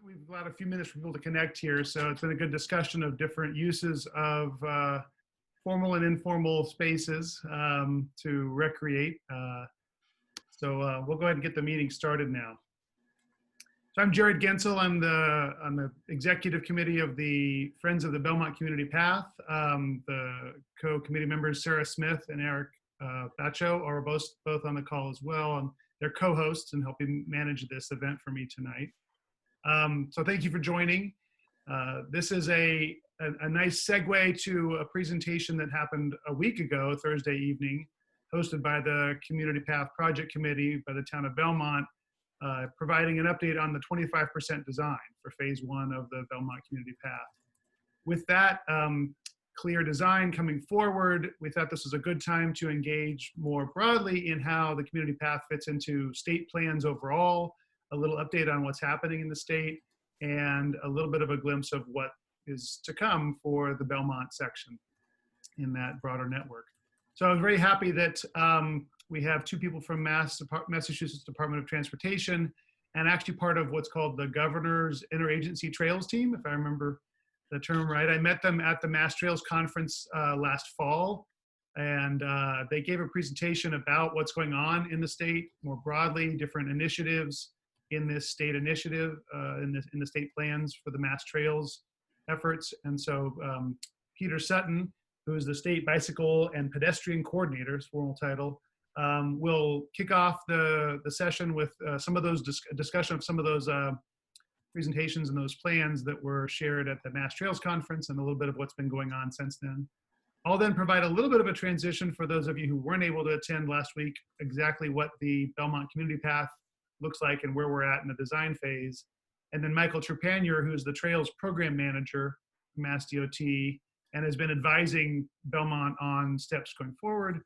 We've allowed a few minutes for people to connect here, so it's been a good discussion of different uses of formal and informal spaces to recreate. We'll go ahead and get the meeting started now. So I'm Jarrod Goentzel. I'm on the executive committee of the Friends of the Belmont Community Path. The co-committee members Sarah Smith and Eric Bacho are both on the call as well, and they're co-hosts and helping manage this event for me tonight. So thank you for joining. This is a nice segue to a presentation that happened a week ago, Thursday evening, hosted by the Community Path Project Committee by the town of Belmont, providing an update on the 25% design for phase 1 of the Belmont Community Path. With that clear design coming forward, we thought this was a good time to engage more broadly in how the Community Path fits into state plans overall, a little update on what's happening in the state, and a little bit of a glimpse of what is to come for the Belmont section in that broader network. So I was very happy that we have two people from Massachusetts Department of Transportation, and actually part of what's called the Governor's Interagency Trails Team, if I remember the term right. I met them at the MassTrails conference last fall, and they gave a presentation about what's going on in the state more broadly, different initiatives in this state initiative, in the state plans for the MassTrails efforts. And so Peter Sutton, who is the State Bicycle and Pedestrian Coordinator, his formal title, will kick off the session with some of those discussion of some of those presentations and those plans that were shared at the MassTrails conference and a little bit of what's been going on since then. I'll then provide a little bit of a transition for those of you who weren't able to attend last week, exactly what the Belmont Community Path looks like and where we're at in the design phase. And then Michael Trepanier, who is the Trails Program Manager for MassDOT and has been advising Belmont on steps going forward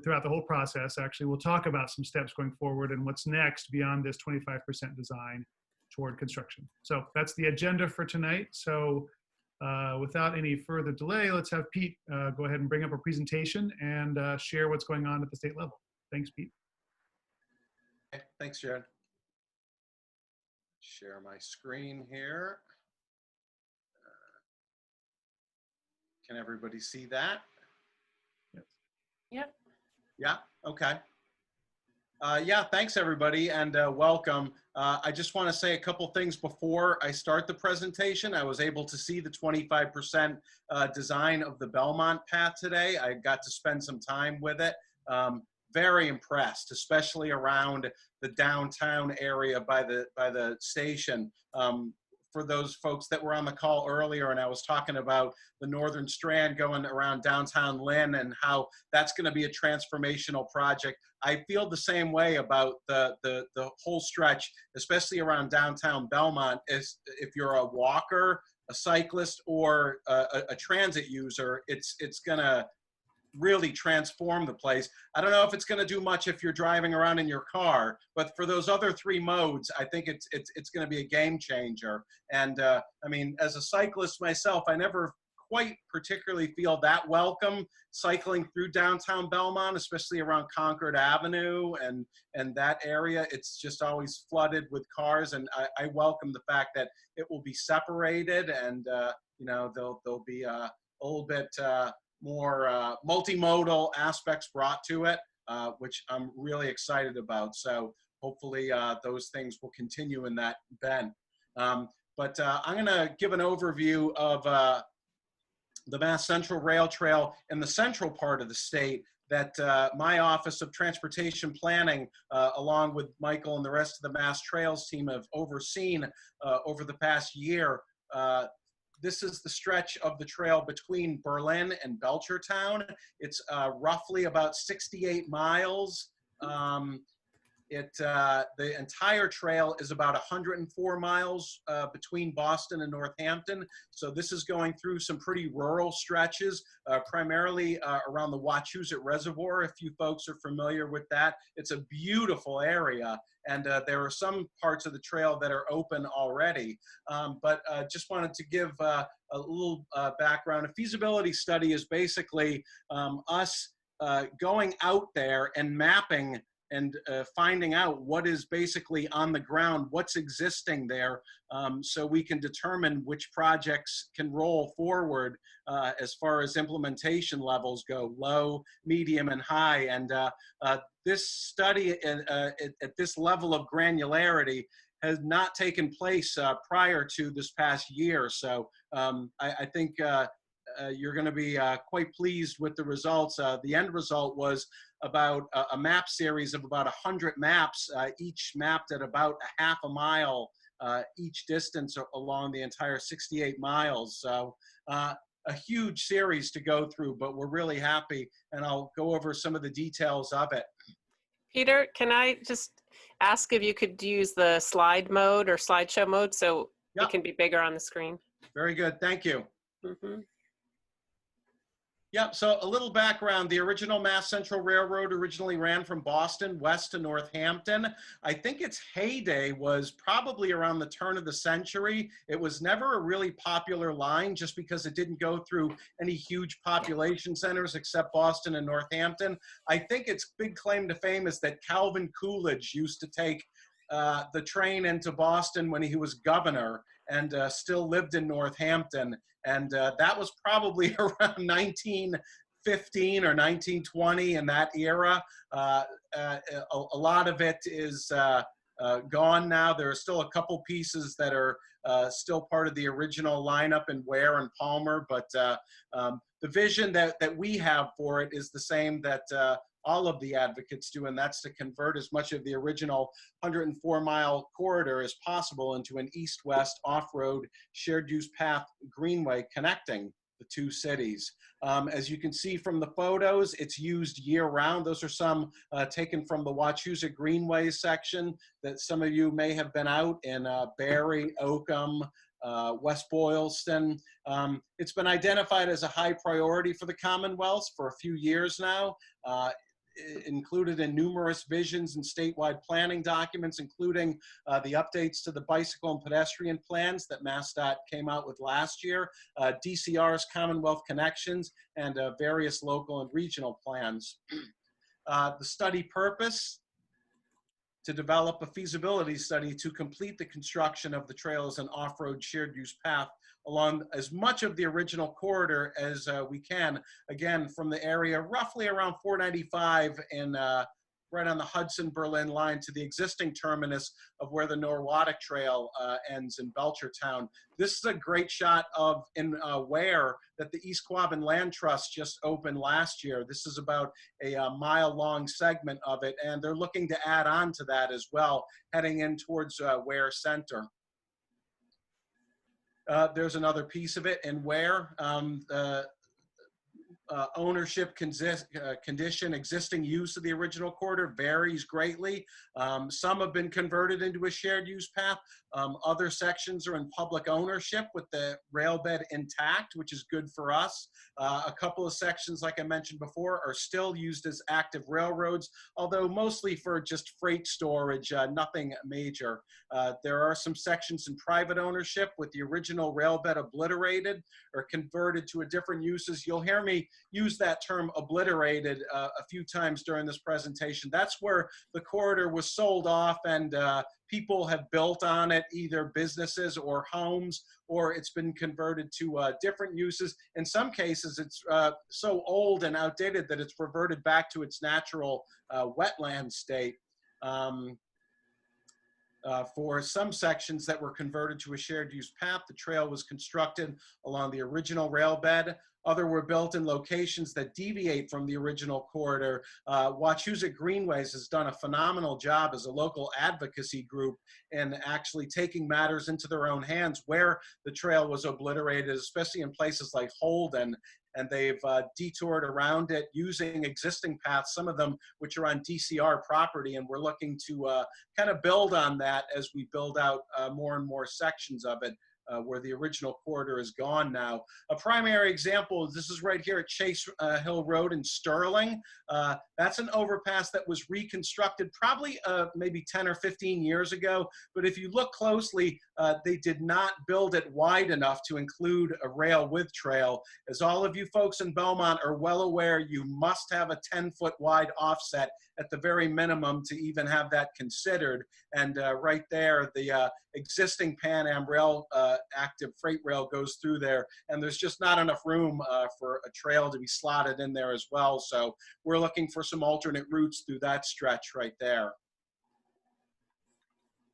throughout the whole process. Actually, we'll talk about some steps going forward and what's next beyond this 25% design toward construction. So that's the agenda for tonight. So without any further delay, let's have Pete go ahead and bring up a presentation and share what's going on at the state level. Thanks, Pete. Okay, thanks, Jarrod. Share my screen here. Can everybody see that? Yes. Yep. Yeah, okay. Yeah, thanks everybody, and welcome. I just want to say a couple things before I start the presentation. I was able to see the 25% design of the Belmont Path today. I got to spend some time with it. Very impressed, especially around the downtown area by the station. For those folks that were on the call earlier, and I was talking about the Northern Strand going around downtown Lynn and how that's going to be a transformational project. I feel the same way about the whole stretch, especially around downtown Belmont. Is if you're a walker, a cyclist, or a transit user, it's going to really transform the place. I don't know if it's going to do much if you're driving around in your car, but for those other three modes, I think it's going to be a game changer. And I mean, as a cyclist myself, I never quite particularly feel that welcome cycling through downtown Belmont, especially around Concord Avenue and that area. It's just always flooded with cars, and I welcome the fact that it will be separated, and you know, there'll be a little bit more multimodal aspects brought to it, which I'm really excited about. So hopefully those things will continue in that bent. But I'm going to give an overview of the Mass Central Rail Trail in the central part of the state that my Office of Transportation Planning, along with Michael and the rest of the MassTrails team, have overseen over the past year. This is the stretch of the trail between Berlin and Belchertown. It's roughly about 68 miles. The entire trail is about 104 miles between Boston and Northampton. So this is going through some pretty rural stretches, primarily around the Wachusett Reservoir, if you folks are familiar with that. It's a beautiful area, and there are some parts of the trail that are open already. But just wanted to give a little background. A feasibility study is basically us going out there and mapping finding out what is basically on the ground, what's existing there, so we can determine which projects can roll forward as far as implementation levels go, low, medium, and high. And this study at this level of granularity has not taken place prior to this past year. So I think you're going to be quite pleased with the results. The end result was about a map series of about 100 maps, each mapped at about a half a mile each distance along the entire 68 miles. So a huge series to go through, but we're really happy, and I'll go over some of the details of it. Peter, can I just ask if you could use the slide mode or slideshow mode so it can be bigger on the screen? Very good, thank you. Mm-hmm. Yep, so a little background. The original Mass Central Railroad originally ran from Boston west to Northampton. I think its heyday was probably around the turn of the century. It was never a really popular line just because it didn't go through any huge population centers except Boston and Northampton. I think its big claim to fame is that Calvin Coolidge used to take the train into Boston when he was governor and still lived in Northampton. And that was probably around 1915 or 1920 in that era. A lot of it is gone now. There are still a couple pieces that are still part of the original lineup in Ware and Palmer, but the vision that we have for it is the same that all of the advocates do, and that's to convert as much of the original 104-mile corridor as possible into an east-west off-road shared use path greenway connecting the two cities. As you can see from the photos, it's used year-round. Those are some taken from the Wachusett Greenway section that some of you may have been out in Barry, Oakham, West Boylston. It's been identified as a high priority for the Commonwealth for a few years now. Included in numerous visions and statewide planning documents, including the updates to the bicycle and pedestrian plans that MassDOT came out with last year, DCR's Commonwealth Connections, and various local and regional plans. The study purpose: to develop a feasibility study to complete the construction of the trail as an off-road shared use path along as much of the original corridor as we can, again, from the area roughly around 495 and right on the Hudson-Berlin line to the existing terminus of where the Norwottuck Trail ends in Belchertown. This is a great shot of in Ware that the East Quabbin Land Trust just opened last year. This is about a mile-long segment of it, and they're looking to add on to that as well, heading in towards Ware Center. There's another piece of it in Ware. Ownership condition, existing use of the original corridor varies greatly. Some have been converted into a shared use path. Other sections are in public ownership with the rail bed intact, which is good for us. A couple of sections, like I mentioned before, are still used as active railroads, although mostly for just freight storage, nothing major. There are some sections in private ownership with the original rail bed obliterated or converted to a different uses. You'll hear me use that term obliterated a few times during this presentation. That's where the corridor was sold off and people have built on it, either businesses or homes, or it's been converted to different uses. In some cases, it's so old and outdated that it's reverted back to its natural wetland state. For some sections that were converted to a shared use path, the trail was constructed along the original rail bed. Other were built in locations that deviate from the original corridor. Wachusett Greenways has done a phenomenal job as a local advocacy group in actually taking matters into their own hands where the trail was obliterated, especially in places like Holden. And they've detoured around it using existing paths, some of them which are on DCR property, and we're looking to kind of build on that as we build out more and more sections of it. Where the original corridor is gone now. A primary example, this is right here at Chase Hill Road in Sterling. That's an overpass that was reconstructed probably maybe 10 or 15 years ago, but if you look closely, they did not build it wide enough to include a rail with trail. As all of you folks in Belmont are well aware, you must have a 10-foot wide offset at the very minimum to even have that considered. And right there, the existing Pan Am Rail active freight rail goes through there, and there's just not enough room for a trail to be slotted in there as well. So we're looking for some alternate routes through that stretch right there.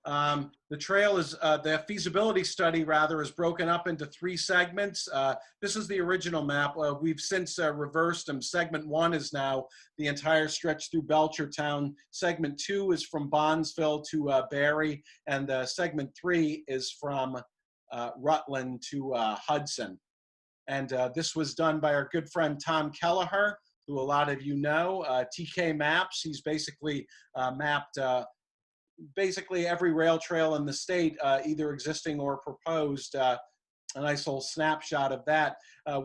The trail is, the feasibility study rather, is broken up into 3 segments. This is the original map. We've since reversed them. Segment 1 is now the entire stretch through Belchertown. Segment 2 is from Bondsville to Barry, and segment 3 is from Rutland to Hudson. And this was done by our good friend Tom Kelleher, who a lot of you know. TK Maps, he's basically mapped basically every rail trail in the state, either existing or proposed. A nice little snapshot of that.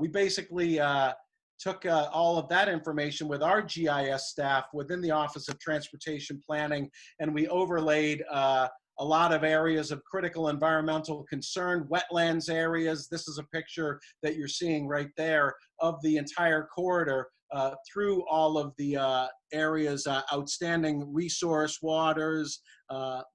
We basically took all of that information with our GIS staff within the Office of Transportation Planning, and we overlaid a lot of areas of critical environmental concern, wetlands areas. This is a picture that you're seeing right there of the entire corridor through all of the areas, outstanding resource waters,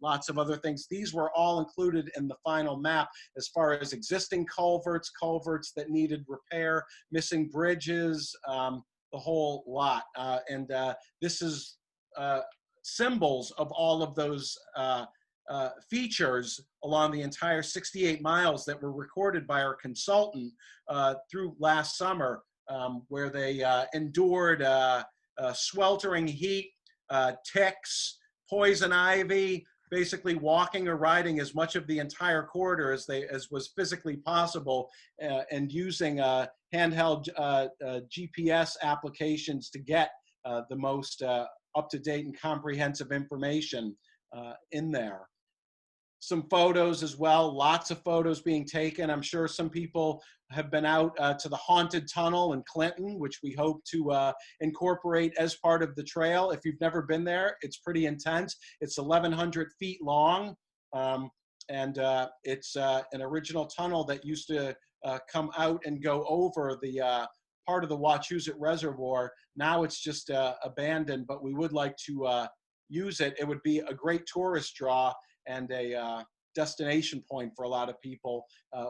lots of other things. These were all included in the final map as far as existing culverts, culverts that needed repair, missing bridges, the whole lot. And this is symbols of all of those features along the entire 68 miles that were recorded by our consultant through last summer, where they endured sweltering heat, ticks, poison ipy, basically walking or riding as much of the entire corridor as was physically possible, and using handheld GPS applications to get the most up-to-date and comprehensive information in there. Some photos as well, lots of photos being taken. I'm sure some people have been out to the Haunted Tunnel in Clinton, which we hope to incorporate as part of the trail. If you've never been there, it's pretty intense. It's 1,100 feet long, and it's an original tunnel that used to come out and go over the part of the Wachusett Reservoir. Now it's just abandoned, but we would like to use it. It would be a great tourist draw and a destination point for a lot of people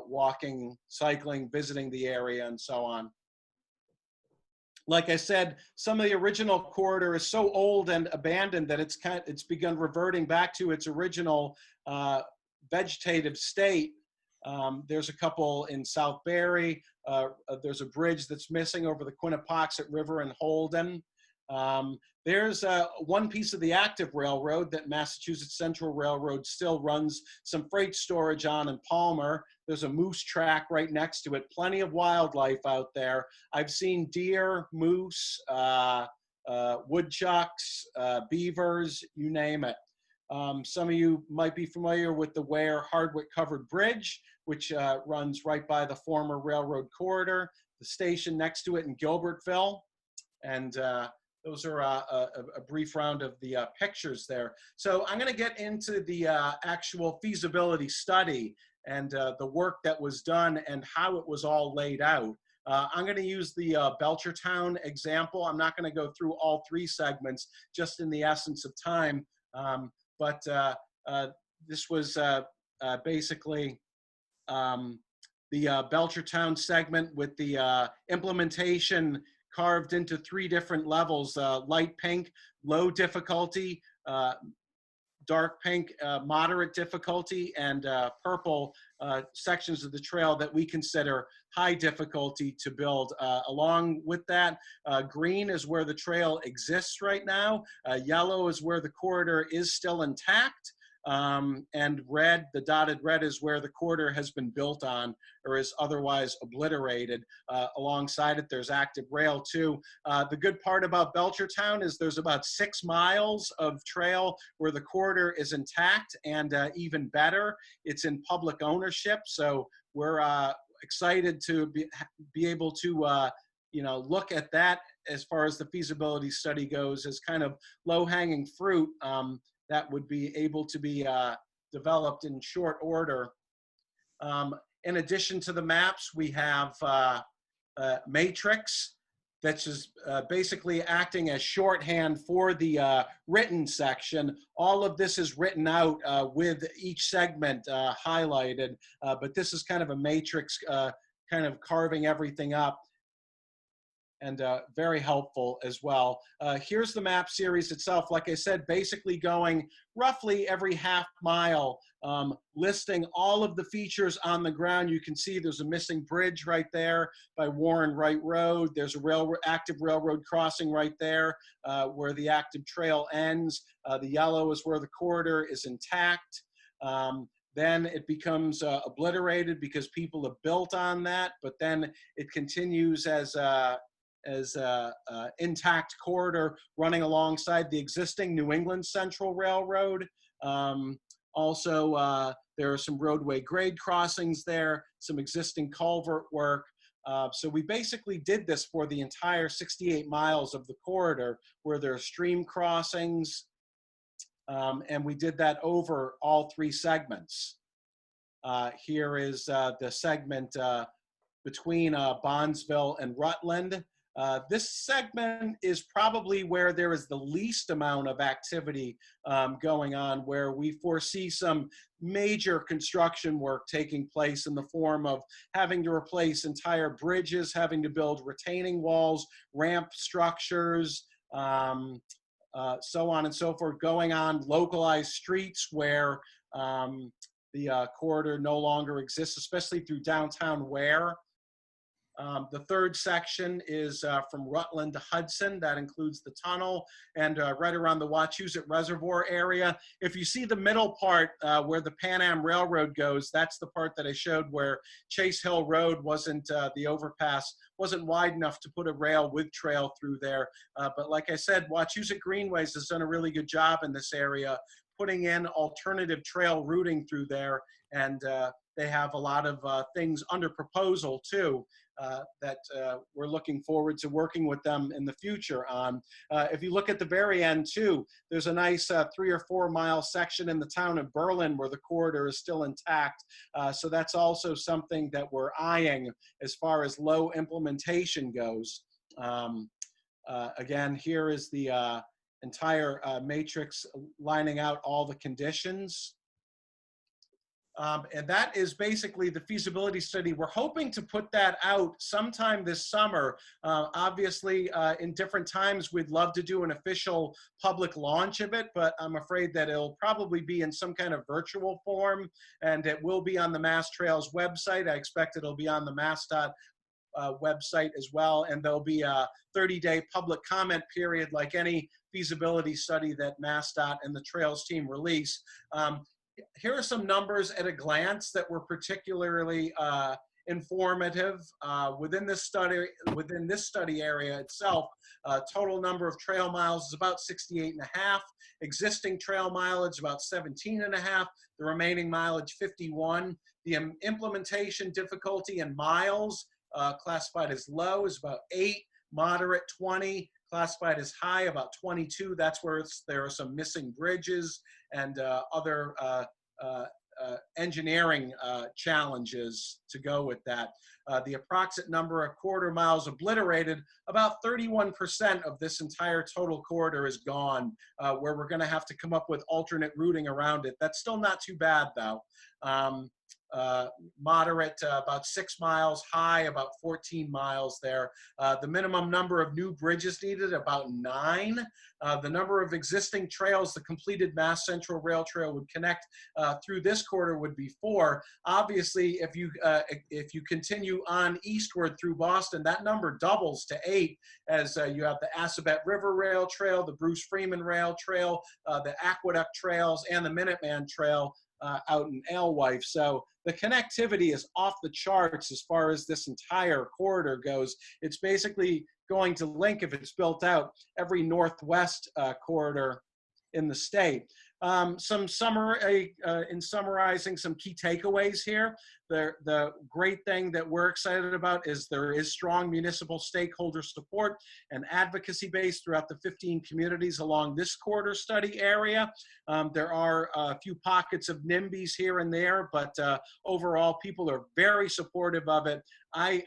walking, cycling, visiting the area, and so on. Like I said, some of the original corridor is so old and abandoned that it's begun reverting back to its original vegetative state. There's a couple in South Barry. There's a bridge that's missing over the Quinnapoxet River in Holden. There's one piece of the active railroad that Massachusetts Central Railroad still runs some freight storage on in Palmer. There's a moose track right next to it. Plenty of wildlife out there. I've seen deer, moose, woodchucks, beavers, you name it. Some of you might be familiar with the Ware Hardwick Covered Bridge, which runs right by the former railroad corridor, the station next to it in Gilbertville. And those are a brief round of the pictures there. So I'm going to get into the actual feasibility study and the work that was done and how it was all laid out. I'm going to use the Belchertown example. I'm not going to go through all 3 segments, just in the essence of time. But this was basically the Belchertown segment with the implementation carved into 3 different levels: light pink, low difficulty, dark pink, moderate difficulty, and purple sections of the trail that we consider high difficulty to build. Along with that, green is where the trail exists right now. Yellow is where the corridor is still intact. And red, the dotted red, is where the corridor has been built on or is otherwise obliterated. Alongside it, there's active rail too. The good part about Belchertown is there's about 6 miles of trail where the corridor is intact, and even better, it's in public ownership. So we're excited to be able to look at that as far as the feasibility study goes as kind of low-hanging fruit that would be able to be developed in short order. In addition to the maps, we have Matrix. that's just basically acting as shorthand for the written section. All of this is written out with each segment highlighted, but this is kind of a matrix kind of carving everything up, and very helpful as well. Here's the map series itself. Like I said, basically going roughly every half mile, listing all of the features on the ground. You can see there's a missing bridge right there by Warren Wright Road. There's a active railroad crossing right there where the active trail ends. The yellow is where the corridor is intact. Then it becomes obliterated because people have built on that, but then it continues as intact corridor running alongside the existing New England Central Railroad. Also, there are some roadway grade crossings there, some existing culvert work. So we basically did this for the entire 68 miles of the corridor where there are stream crossings, and we did that over all 3 segments. Here is the segment between Bondsville and Rutland. This segment is probably where there is the least amount of activity going on, where we foresee some major construction work taking place in the form of having to replace entire bridges, having to build retaining walls, ramp structures, so on and so forth, going on localized streets where the corridor no longer exists, especially through downtown Ware. The 3rd section is from Rutland to Hudson. That includes the tunnel and right around the Wachusett Reservoir area. If you see the middle part where the Pan Am Railroad goes, that's the part that I showed where Chase Hill Road wasn't, the overpass wasn't wide enough to put a rail with trail through there. But like I said, Wachusett Greenways has done a really good job in this area, putting in alternative trail routing through there, and they have a lot of things under proposal too that we're looking forward to working with them in the future on. If you look at the very end too, there's a nice 3 or 4 mile section in the town of Berlin where the corridor is still intact. So that's also something that we're eyeing as far as low implementation goes. Again, here is the entire matrix lining out all the conditions. And that is basically the feasibility study. We're hoping to put that out sometime this summer. Obviously, in different times, we'd love to do an official public launch of it, but I'm afraid that it'll probably be in some kind of virtual form, and it will be on the MassTrails website. I expect it'll be on the MassDOT website as well, and there'll be a 30-day public comment period like any feasibility study that MassDOT and the Trails team release. Here are some numbers at a glance that were particularly informative. Within this study area itself, total number of trail miles is about 68.5. Existing trail mileage about 17.5. The remaining mileage 51. The implementation difficulty in miles classified as low is about 8. Moderate 20. Classified as high about 22. That's where there are some missing bridges and other engineering challenges to go with that. The approximate number of quarter miles obliterated, about 31% of this entire total corridor is gone, where we're going to have to come up with alternate routing around it. That's still not too bad though. Moderate about 6 miles, high about 14 miles there. The minimum number of new bridges needed about 9. The number of existing trails the completed Mass Central Rail Trail would connect through this corridor would be 4. Obviously, if you continue on eastward through Boston, that number doubles to 8 as you have the Assabet River Rail Trail, the Bruce Freeman Rail Trail, the Aqueduct Trails, and the Minuteman Trail out in Alewife. So the connectivity is off the charts as far as this entire corridor goes. It's basically going to link, if it's built out, every northwest corridor in the state. In summarizing some key takeaways here, the great thing that we're excited about is there is strong municipal stakeholder support and advocacy base throughout the 15 communities along this corridor study area. There are a few pockets of NIMBYs here and there, but overall people are very supportive of it. I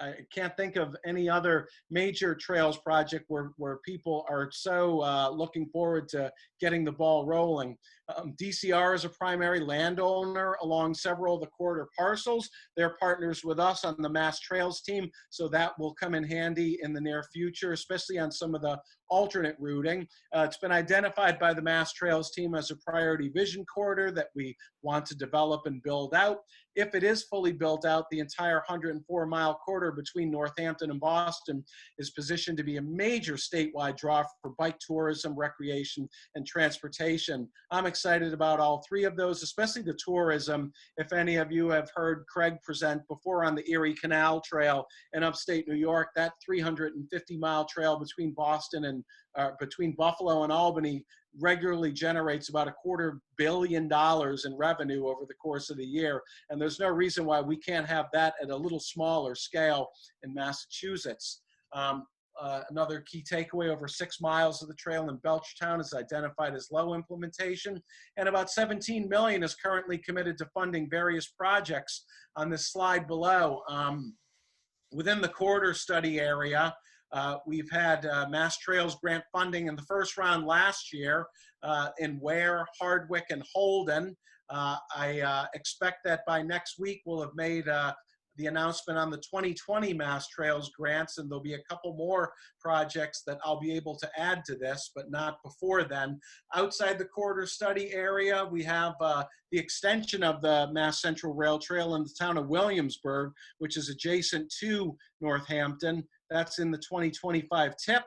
I can't think of any other major trails project where people are so looking forward to getting the ball rolling. DCR is a primary landowner along several of the corridor parcels. They're partners with us on the MassTrails team, so that will come in handy in the near future, especially on some of the alternate routing. It's been identified by the MassTrails team as a priority vision corridor that we want to develop and build out. If it is fully built out, the entire 104-mile corridor between Northampton and Boston is positioned to be a major statewide draw for bike tourism, recreation, and transportation. I'm excited about all three of those, especially the tourism. If any of you have heard Craig present before on the Erie Canal Trail in upstate New York, that 350-mile trail between Boston and between Buffalo and Albany regularly generates about $250 million in revenue over the course of the year. And there's no reason why we can't have that at a little smaller scale in Massachusetts. Another key takeaway, over 6 miles of the trail in Belchertown is identified as low implementation, and about $17 million is currently committed to funding various projects on this slide below. Within the corridor study area, we've had MassTrails grant funding in the first round last year in Ware, Hardwick, and Holden. I expect that by next week we'll have made the announcement on the 2020 MassTrails grants, and there'll be a couple more projects that I'll be able to add to this, but not before then. Outside the corridor study area, we have the extension of the Mass Central Rail Trail in the town of Williamsburg, which is adjacent to Northampton. That's in the 2025 TIP.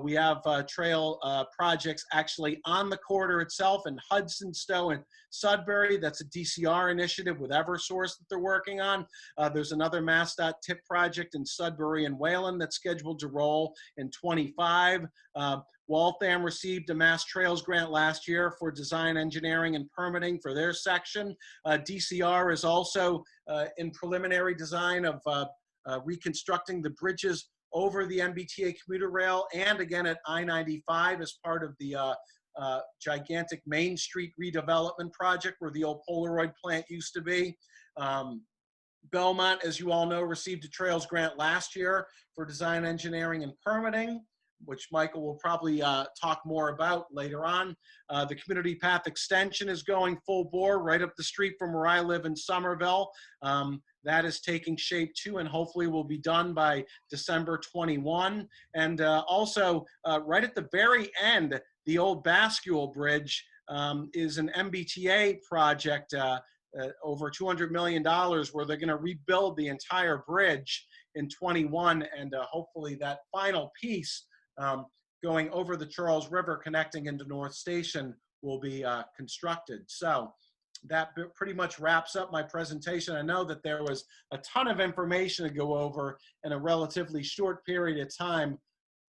We have trail projects actually on the corridor itself in Hudson, Stowe, and Sudbury. That's a DCR initiative with Eversource that they're working on. There's another MassDOT TIP project in Sudbury and Wayland that's scheduled to roll in 25. Waltham received a MassTrails grant last year for design, engineering, and permitting for their section. DCR is also in preliminary design of reconstructing the bridges over the MBTA commuter rail and again at I-95 as part of the gigantic Main Street redevelopment project where the old Polaroid plant used to be. Belmont, as you all know, received a Trails grant last year for design, engineering, and permitting, which Michael will probably talk more about later on. The Community Path extension is going full bore right up the street from where I live in Somerville. That is taking shape too, and hopefully will be done by December 21. And also, right at the very end, the old Bascule Bridge is an MBTA project, over $200 million, where they're gonna rebuild the entire bridge in 21, and hopefully that final piece going over the Charles River connecting into North Station will be constructed. So that pretty much wraps up my presentation. I know that there was a ton of information to go over in a relatively short period of time.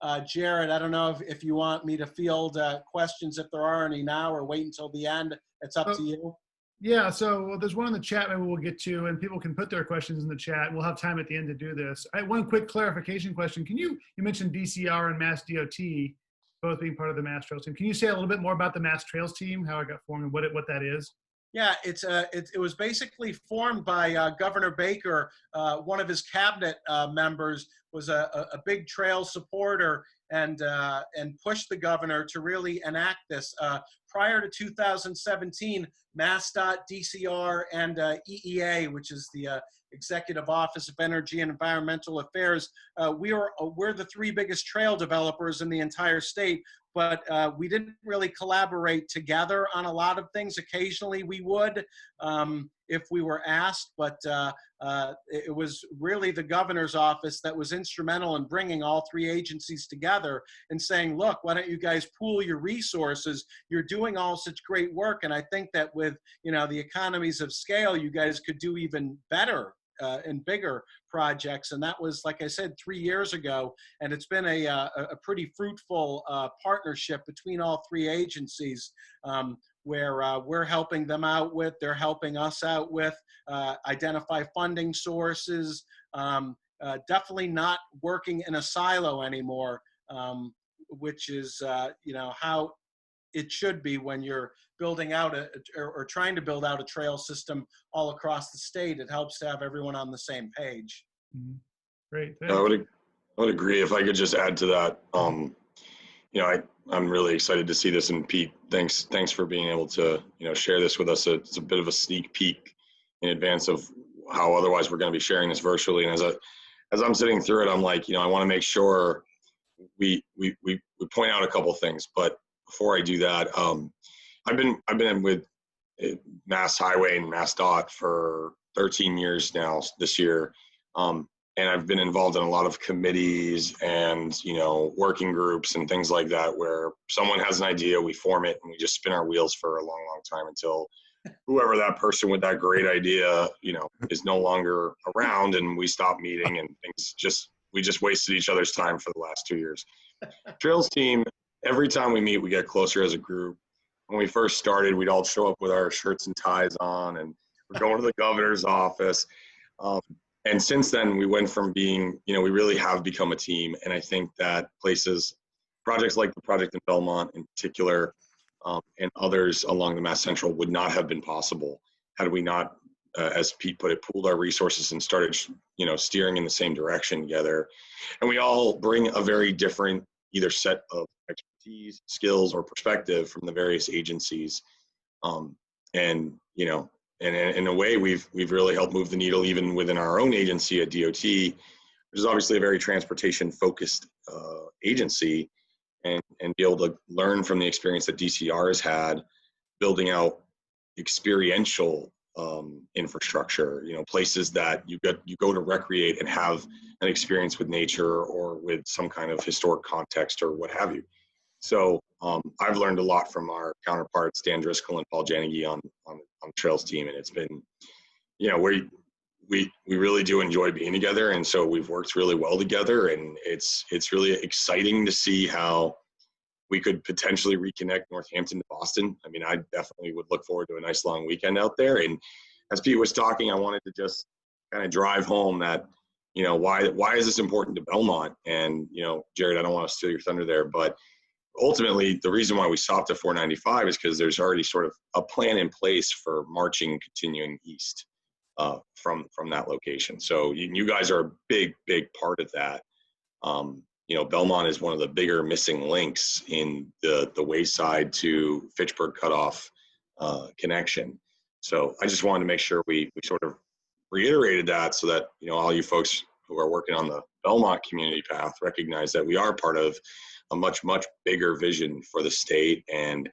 Jarrod, I don't know if you want me to field questions, if there are any now, or wait until the end. It's up to you. Yeah, so there's one in the chat maybe we'll get to, and people can put their questions in the chat. We'll have time at the end to do this. I have one quick clarification question. Can you mentioned DCR and MassDOT both being part of the MassTrails team. Can you say a little bit more about the MassTrails team, how it got formed, and what that is? Yeah, it was basically formed by Governor Baker. One of his cabinet members was a big trail supporter and pushed the governor to really enact this. Prior to 2017, MassDOT, DCR, and EEA, which is the Executive Office of Energy and Environmental Affairs, we're the three biggest trail developers in the entire state. But we didn't really collaborate together on a lot of things. Occasionally we would if we were asked, but it was really the governor's office that was instrumental in bringing all three agencies together and saying, look, why don't you guys pool your resources? You're doing all such great work. And I think that with, you know, the economies of scale, you guys could do even better and bigger projects. And that was, like I said, 3 years ago. And it's been a pretty fruitful partnership between all three agencies where we're helping them out with, they're helping us out with, identify funding sources, definitely not working in a silo anymore, which is, you know, how it should be when you're building out or trying to build out a trail system all across the state. It helps to have everyone on the same page. Mm-hmm. Great. I Thanks. would agree. If I could just add to that, you know, I'm really excited to see this. And Pete, thanks for being able to, you know, share this with us. It's a bit of a sneak peek in advance of how otherwise we're going to be sharing this virtually. And as I'm sitting through it, I'm like, you know, I want to make sure we point out a couple of things. But before I do that, I've been with Mass Highway and Mass Dot for 13 years now this year. And I've been involved in a lot of committees and, you know, working groups and things like that, where someone has an idea, we form it, and we just spin our wheels for a long, long time until whoever that person with that great idea, you know, is no longer around, and we stop meeting, and we just wasted each other's time for the last 2 years. Trails team, every time we meet, we get closer as a group. When we first started, we'd all show up with our shirts and ties on, and we're going to the governor's office. And since then, we went from being, you know, we really have become a team. And I think that projects like the project in Belmont in particular, and others along the Mass Central would not have been possible had we not, as Pete put it, pooled our resources and started, you know, steering in the same direction together. And we all bring a very different either set of expertise, skills, or perspective from the various agencies. And, you know, and in a way, we've really helped move the needle even within our own agency at DOT, which is obviously a very transportation-focused agency, and be able to learn from the experience that DCR has had, building out experiential infrastructure. You know, places that you go to recreate and have an experience with nature or with some kind of historic context or what have you. So I've learned a lot from our counterparts, Dan Driscoll and Paul Janegy on the Trails team, and it's been, you know, we really do enjoy being together, and so we've worked really well together, and it's really exciting to see how we could potentially reconnect Northampton to Boston. I mean, I definitely would look forward to a nice long weekend out there. And as Pete was talking, I wanted to just kind of drive home that, you know, why is this important to Belmont? And, you know, Jarrod, I don't want to steal your thunder there, but ultimately the reason why we stopped at 495 is because there's already sort of a plan in place for marching, continuing east from that location. So you guys are a big part of that. You know, Belmont is one of the bigger missing links in the Wayside to Fitchburg cutoff connection. So I just wanted to make sure we sort of reiterated that, so that, you know, all you folks who are working on the Belmont Community Path recognize that we are part of a much bigger vision for the state, and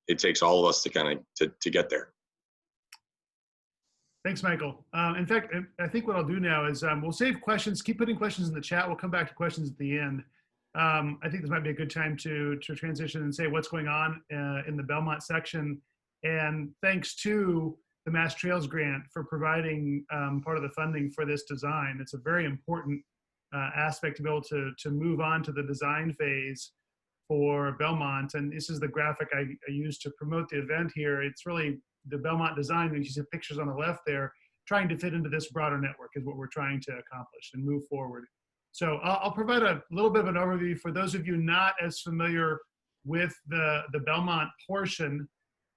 it takes all of us to kind of to get there. Thanks, Michael. In fact, I think what I'll do now is we'll save questions. Keep putting questions in the chat. We'll come back to questions at the end. I think this might be a good time to transition and say what's going on in the Belmont section. And thanks to the MassTrails grant for providing part of the funding for this design. It's a very important aspect to be able to move on to the design phase for Belmont. And this is the graphic I used to promote the event here. It's really the Belmont design, and you see pictures on the left there, trying to fit into this broader network is what we're trying to accomplish and move forward. So I'll provide a little bit of an overview for those of you not as familiar with the Belmont portion,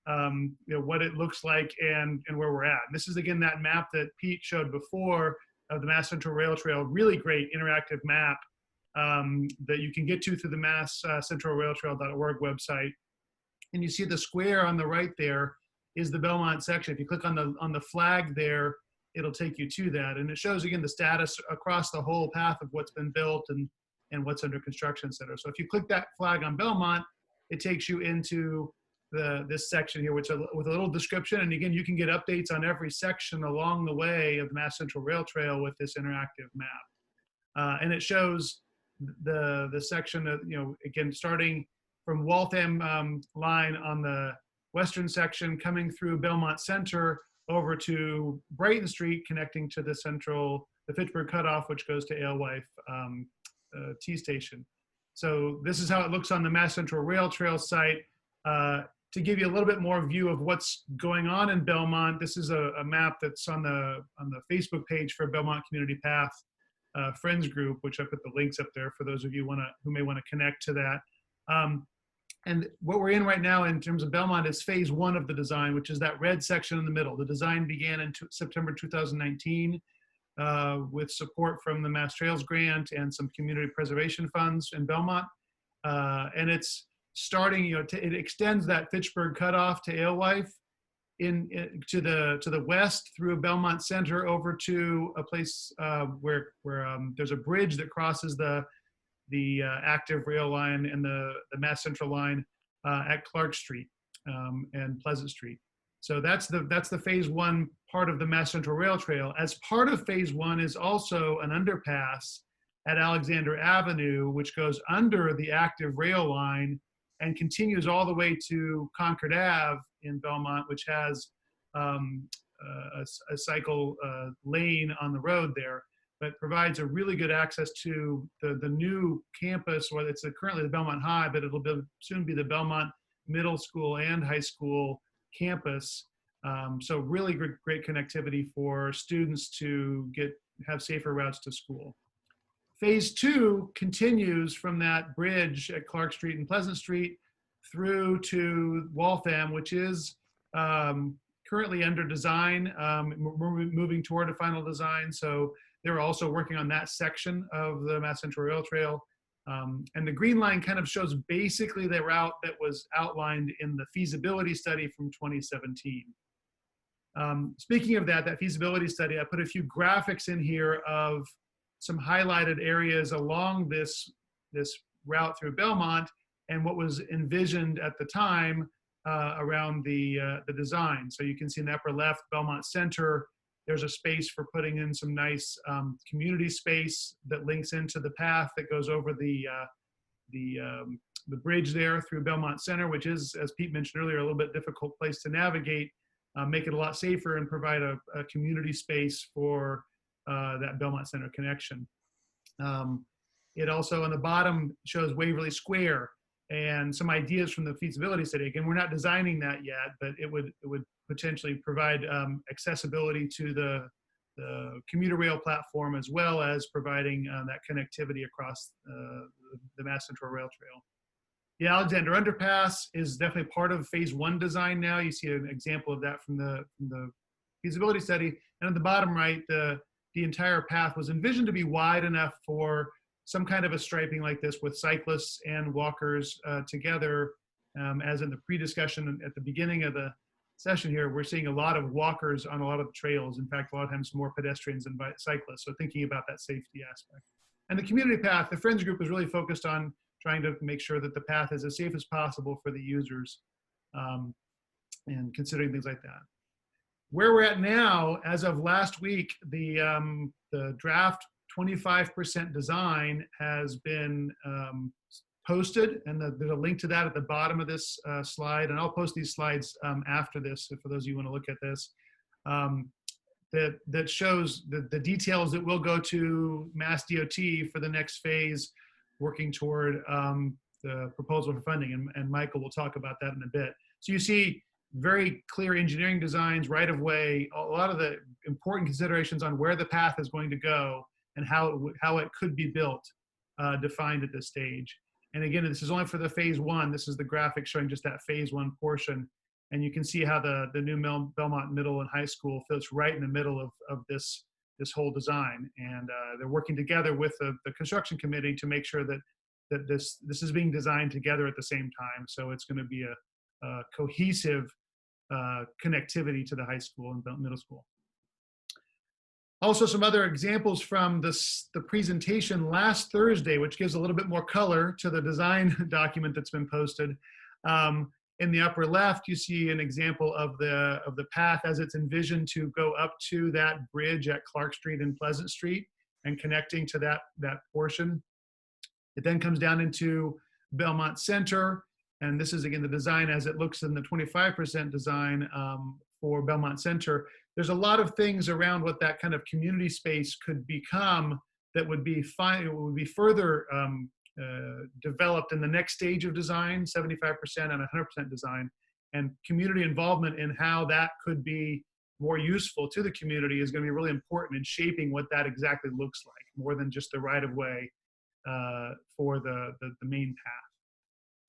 you know, what it looks like and where we're at. And this is, again, that map that Pete showed before of the Mass Central Rail Trail, really great interactive map that you can get to through the masscentralrailtrail.org website. And you see the square on the right there is the Belmont section. If you click on the flag there, it'll take you to that. And it shows, again, the status across the whole path of what's been built and what's under construction, et cetera. So if you click that flag on Belmont, it takes you into this section here, with a little description. And again, you can get updates on every section along the way of the Mass Central Rail Trail with this interactive map. And it shows the section of, you know, again, starting from Waltham line on the western section, coming through Belmont Center over to Brighton Street, connecting to the Fitchburg cutoff, which goes to Alewife T station. So this is how it looks on the Mass Central Rail Trail site. To give you a little bit more view of what's going on in Belmont, this is a map that's on the Facebook page for Belmont Community Path Friends Group, which I put the links up there for those of you who may want to connect to that. And what we're in right now in terms of Belmont is phase 1 of the design, which is that red section in the middle. The design began in September 2019. with support from the MassTrails grant and some community preservation funds in Belmont. And it's starting, it extends that Fitchburg cutoff to Alewife to the west through Belmont Center over to a place where there's a bridge that crosses the active rail line and the Mass Central line at Clark Street and Pleasant Street. So that's the phase one part of the Mass Central Rail Trail. As part of phase one is also an underpass at Alexander Avenue, which goes under the active rail line and continues all the way to Concord Ave in Belmont, which has a cycle lane on the road there, but provides a really good access to the new campus, whether it's currently the Belmont High, but it'll soon be the Belmont Middle School and High School campus. So really great connectivity for students to have safer routes to school. Phase two continues from that bridge at Clark Street and Pleasant Street through to Waltham, which is currently under design. We're moving toward a final design. So they're also working on that section of the Mass Central Rail Trail. And the green line kind of shows basically the route that was outlined in the feasibility study from 2017. Speaking of that feasibility study, I put a few graphics in here of some highlighted areas along this route through Belmont and what was envisioned at the time around the design. So you can see in the upper left, Belmont Center, there's a space for putting in some nice community space that links into the path that goes over the bridge there through Belmont Center, which is, as Pete mentioned earlier, a little bit difficult place to navigate, make it a lot safer and provide a community space for that Belmont Center connection. It also on the bottom shows Waverly Square and some ideas from the feasibility study. Again, we're not designing that yet, but it would potentially provide accessibility to the commuter rail platform, as well as providing that connectivity across the Mass Central Rail Trail. The Alexander Underpass is definitely part of phase one design now. You see an example of that from the feasibility study. And at the bottom right, the entire path was envisioned to be wide enough for some kind of a striping like this with cyclists and walkers together. As in the pre-discussion at the beginning of the session here, we're seeing a lot of walkers on a lot of the trails. In fact, a lot of times more pedestrians than cyclists. So thinking about that safety aspect. And the community path, the Friends group is really focused on trying to make sure that the path is as safe as possible for the users and considering things like that. Where we're at now, as of last week, the draft 25% design has been posted, and there's a link to that at the bottom of this slide, and I'll post these slides after this for those of you who want to look at this. That shows the details that will go to Mass DOT for the next phase, working toward the proposal for funding, and Michael will talk about that in a bit. So you see very clear engineering designs, right of way, a lot of the important considerations on where the path is going to go and how it could be built defined at this stage. And again, this is only for the phase one. This is the graphic showing just that phase one portion. And you can see how the new Belmont Middle and High School fits right in the middle of this whole design. And they're working together with the construction committee to make sure that this is being designed together at the same time. So it's going to be a cohesive connectivity to the high school and middle school. Also, some other examples from the presentation last Thursday, which gives a little bit more color to the design document that's been posted. In the upper left, you see an example of the path as it's envisioned to go up to that bridge at Clark Street and Pleasant Street and connecting to that portion. It then comes down into Belmont Center, and this is again the design as it looks in the 25% design for Belmont Center. There's a lot of things around what that kind of community space could become that would be further developed in the next stage of design, 75% and 100% design, and community involvement in how that could be more useful to the community is going to be really important in shaping what that exactly looks like, more than just the right of way for the main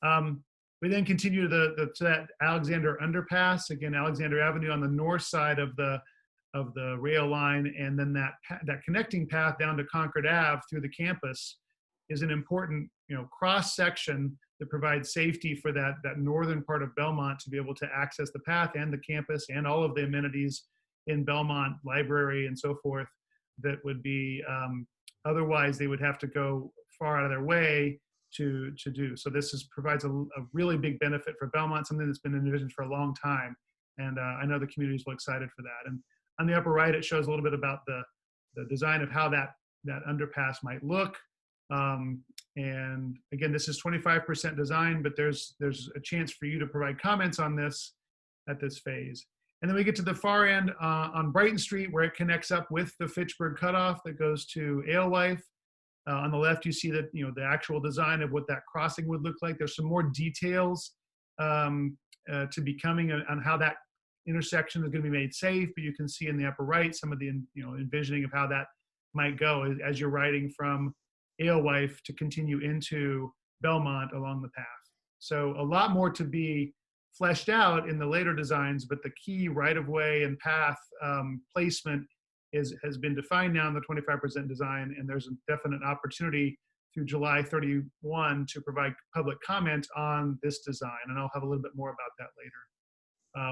path. We then continue to that Alexander Underpass, again, Alexander Avenue on the north side of the the rail line, and then that connecting path down to Concord Ave through the campus is an important, cross section that provides safety for that northern part of Belmont to be able to access the path and the campus and all of the amenities in Belmont, library and so forth, that would be otherwise they would have to go far out of their way to do. So this provides a really big benefit for Belmont, something that's been envisioned for a long time. And I know the community is excited for that. And on the upper right, it shows a little bit about the design of how that underpass might look. And again, this is 25% design, but there's a chance for you to provide comments on this at this phase. And then we get to the far end on Brighton Street, where it connects up with the Fitchburg cutoff that goes to Alewife. On the left, you see that the actual design of what that crossing would look like. There's some more details to be coming on how that intersection is going to be made safe. But you can see in the upper right some of the envisioning of how that might go as you're riding from Alewife to continue into Belmont along the path. So a lot more to be fleshed out in the later designs, but the key right-of-way and path placement has been defined now in the 25% design, and there's a definite opportunity through July 31 to provide public comment on this design, and I'll have a little bit more about that later.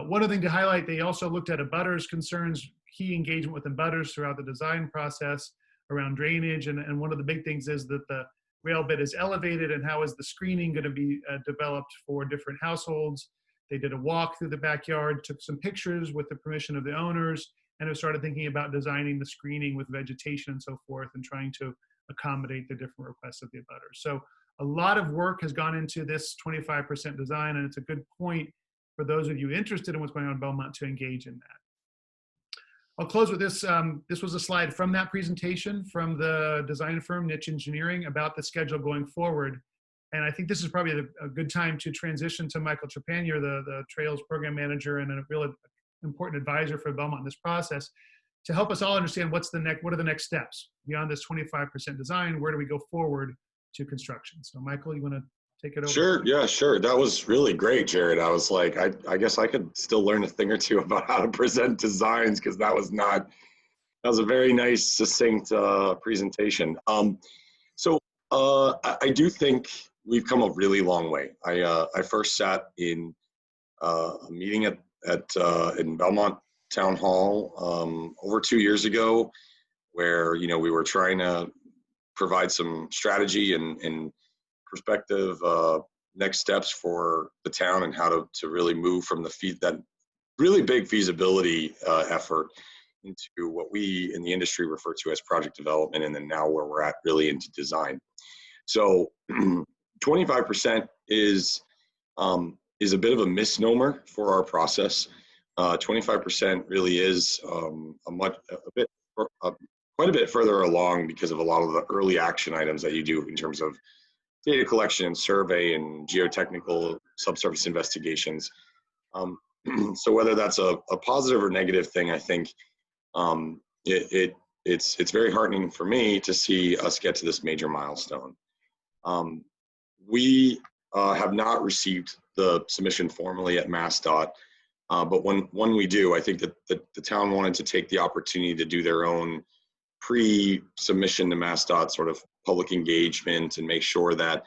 One other thing to highlight, they also looked at abutters concerns, key engagement with abutters throughout the design process around drainage, and one of the big things is that the rail bed is elevated, and how is the screening going to be developed for different households. They did a walk through the backyard, took some pictures with the permission of the owners, and have started thinking about designing the screening with vegetation and so forth, and trying to accommodate the different requests of the abutters. So a lot of work has gone into this 25% design, and it's a good point for those of you interested in what's going on in Belmont to engage in that. I'll close with this. This was a slide from that presentation from the design firm Niche Engineering about the schedule going forward. And I think this is probably a good time to transition to Michael Trepanier, the Trails Program Manager and a really important advisor for Belmont in this process, to help us all understand what are the next steps beyond this 25% design. Where do we go forward to construction? So Michael, you want to take it over? Sure. Yeah, sure. That was really great, Jarrod. I was like, I guess I could still learn a thing or two about how to present designs, because that was a very nice, succinct presentation. So I do think we've come a really long way. I first sat in a meeting in Belmont Town Hall over 2 years ago, where we were trying to provide some strategy and perspective, next steps for the town, and how to really move from that really big feasibility effort into what we in the industry refer to as project development, and then now where we're at really into design. So 25% is a bit of a misnomer for our process. 25% really is quite a bit further along, because of a lot of the early action items that you do in terms of data collection and survey and geotechnical subsurface investigations. So whether that's a positive or negative thing, I think it's very heartening for me to see us get to this major milestone. We have not received the submission formally at MassDOT, but when we do, I think that the town wanted to take the opportunity to do their own pre-submission to MassDOT sort of public engagement, and make sure that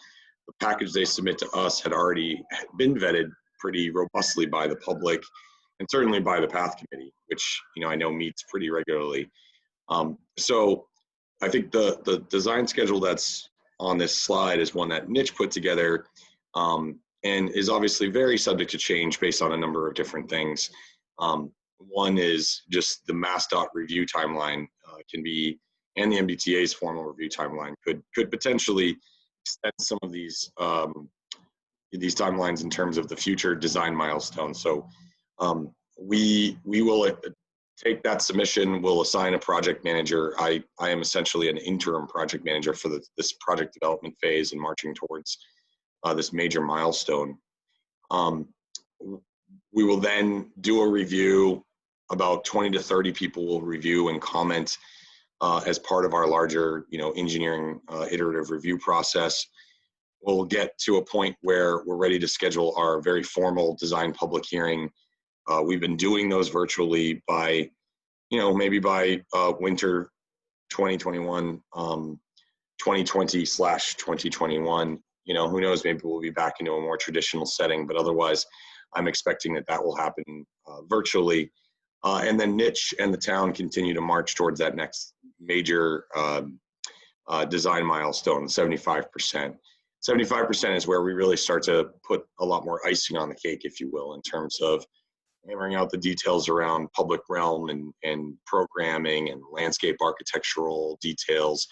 the package they submit to us had already been vetted pretty robustly by the public, and certainly by the Path Committee, which I know meets pretty regularly. So I think the design schedule that's on this slide is one that Niche put together, and is obviously very subject to change based on a number of different things. One is just the MassDOT review timeline and the MBTA's formal review timeline could potentially extend some of these timelines in terms of the future design milestones. So we will take that submission. We'll assign a project manager. I am essentially an interim project manager for this project development phase and marching towards this major milestone. We will then do a review. About 20 to 30 people will review and comment as part of our larger, engineering iterative review process. We'll get to a point where we're ready to schedule our very formal design public hearing. We've been doing those virtually by maybe by winter 2021, 2020/2021, who knows, maybe we'll be back into a more traditional setting, but otherwise I'm expecting that will happen virtually. And then Niche and the town continue to march towards that next major design milestone, 75%. 75% is where we really start to put a lot more icing on the cake, if you will, in terms of hammering out the details around public realm and programming and landscape architectural details,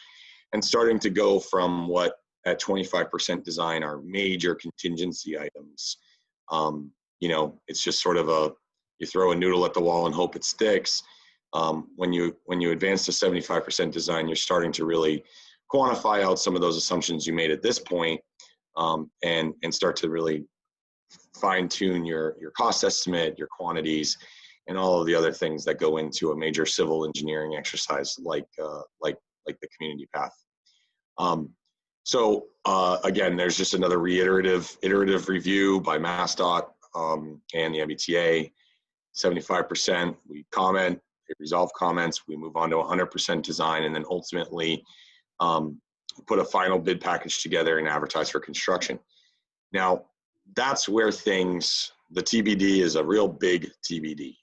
and starting to go from what at 25% design are major contingency items. It's just sort of you throw a noodle at the wall and hope it sticks. When you advance to 75% design, you're starting to really quantify out some of those assumptions you made at this point, and start to really fine tune your cost estimate, your quantities, and all of the other things that go into a major civil engineering exercise like the community path. Again, there's just another iterative review by MassDOT and the MBTA. 75%, we comment, we resolve comments, we move on to 100% design, and then ultimately put a final bid package together and advertise for construction. Now, that's where the TBD is a real big TBD.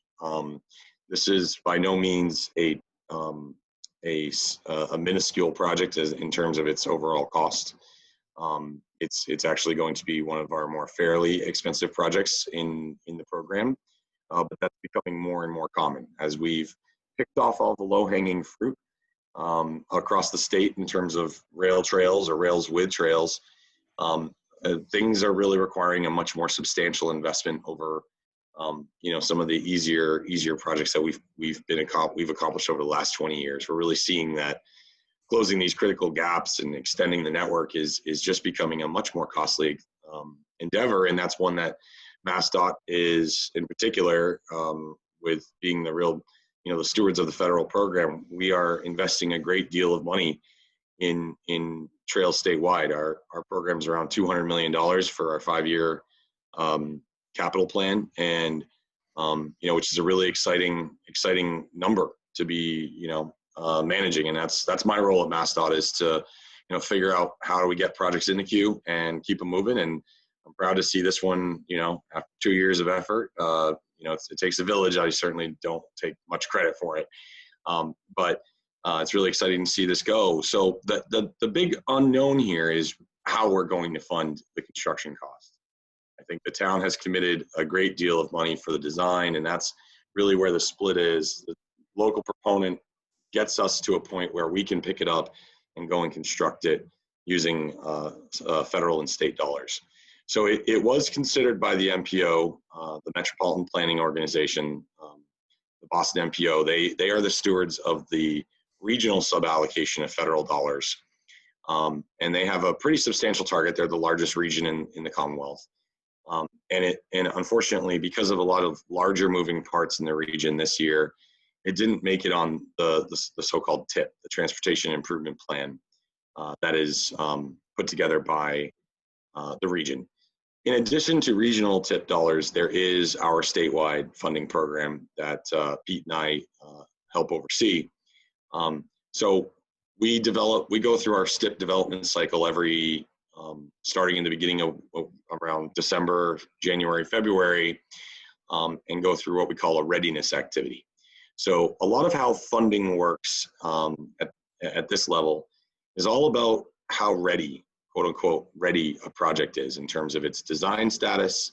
This is by no means a minuscule project in terms of its overall cost. It's actually going to be one of our more fairly expensive projects in the program, but that's becoming more and more common as we've picked off all the low-hanging fruit across the state in terms of rail trails or rails with trails. Things are really requiring a much more substantial investment over, some of the easier projects that we've accomplished over the last 20 years. We're really seeing that closing these critical gaps and extending the network is just becoming a much more costly endeavor, and that's one that MassDOT is in particular, with being the real, the stewards of the federal program. We are investing a great deal of money in trails statewide. Our program's around $200 million for our 5-year capital plan, and which is a really exciting number to be managing. And that's my role at MassDOT, is to figure out how do we get projects in the queue and keep them moving. And I'm proud to see this one, after 2 years of effort. It takes a village. I certainly don't take much credit for it, but it's really exciting to see this go. So the big unknown here is how we're going to fund the construction cost. I think the town has committed a great deal of money for the design, and that's really where the split is. The local proponent gets us to a point where we can pick it up and go and construct it using federal and state dollars. So it was considered by the MPO, the Metropolitan Planning Organization, the Boston MPO. They are the stewards of the regional suballocation of federal dollars. And they have a pretty substantial target. They're the largest region in the Commonwealth. And unfortunately, because of a lot of larger moving parts in the region this year, it didn't make it on the so-called TIP, the Transportation Improvement Plan, that is put together by the region. In addition to regional TIP dollars, there is our statewide funding program that Pete and I help oversee. So we go through our STIP development cycle every, starting in the beginning of around December, January, February, and go through what we call a readiness activity. So a lot of how funding works at this level is all about how ready, quote unquote, ready a project is in terms of its design status,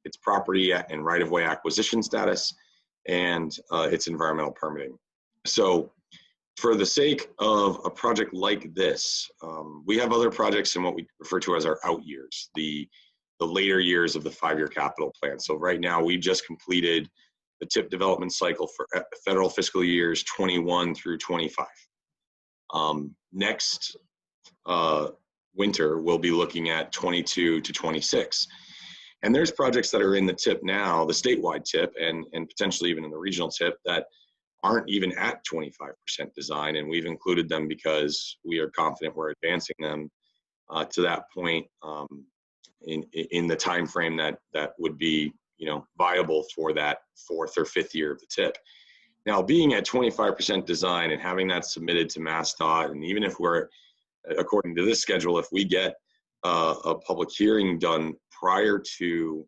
its property and right-of-way acquisition status, and its environmental permitting. So for the sake of a project like this, we have other projects in what we refer to as our out years, the later years of the 5-year capital plan. So right now we just completed the TIP development cycle for federal fiscal years 21 through 25. Next winter, we'll be looking at 22 to 26. And there's projects that are in the TIP now, the statewide TIP, and potentially even in the regional TIP, that aren't even at 25% design. And we've included them because we are confident we're advancing them to that point in the time frame that would be viable for that 4th or 5th year of the TIP. Now, being at 25% design and having that submitted to MassDOT, and even if we're, according to this schedule, if we get a public hearing done prior to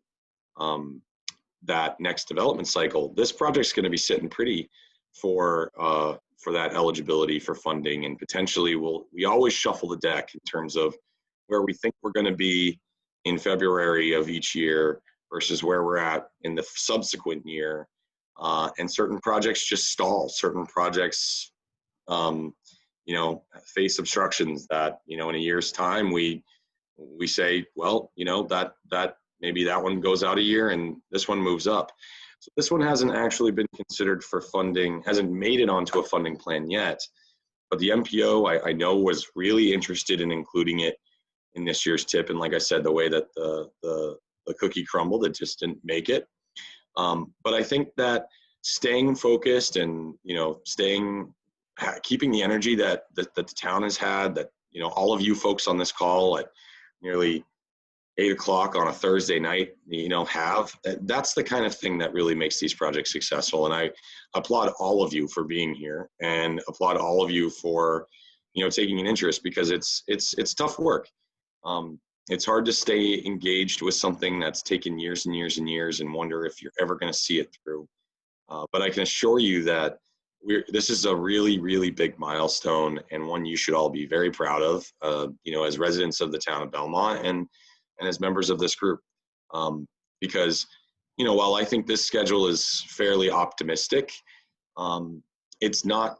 that next development cycle, this project's going to be sitting pretty for that eligibility for funding, and potentially we always shuffle the deck in terms of where we think we're going to be in February of each year versus where we're at in the subsequent year. And certain projects just stall. Certain projects, face obstructions that, in a year's time, we say, well, that maybe that one goes out a year and this one moves up. So this one hasn't actually been considered for funding, hasn't made it onto a funding plan yet. But the MPO, I know, was really interested in including it in this year's TIP. And like I said, the way that the cookie crumbled, it just didn't make it. But I think that staying focused and, keeping the energy that the town has had, that, all of you folks on this call at nearly 8 o'clock on a Thursday night, that's the kind of thing that really makes these projects successful. And I applaud all of you for being here, and applaud all of you for, taking an interest, because it's tough work. It's hard to stay engaged with something that's taken years and years and years and wonder if you're ever going to see it through. But I can assure you that this is a really, really big milestone, and one you should all be very proud of, as residents of the town of Belmont and as members of this group. Because, while I think this schedule is fairly optimistic, it's not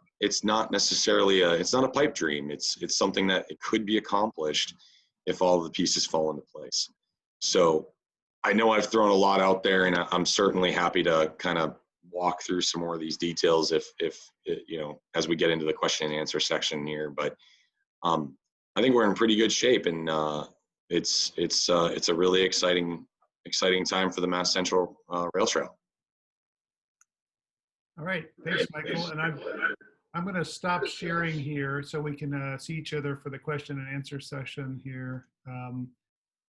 necessarily it's not a pipe dream. It's something that it could be accomplished if all of the pieces fall into place. So I know I've thrown a lot out there, and I'm certainly happy to kind of walk through some more of these details if as we get into the question and answer section here. But I think we're in pretty good shape, and it's a really exciting time for the Mass Central Rail Trail. All right, thanks, Michael. And I'm going to stop sharing here so we can see each other for the question and answer session here.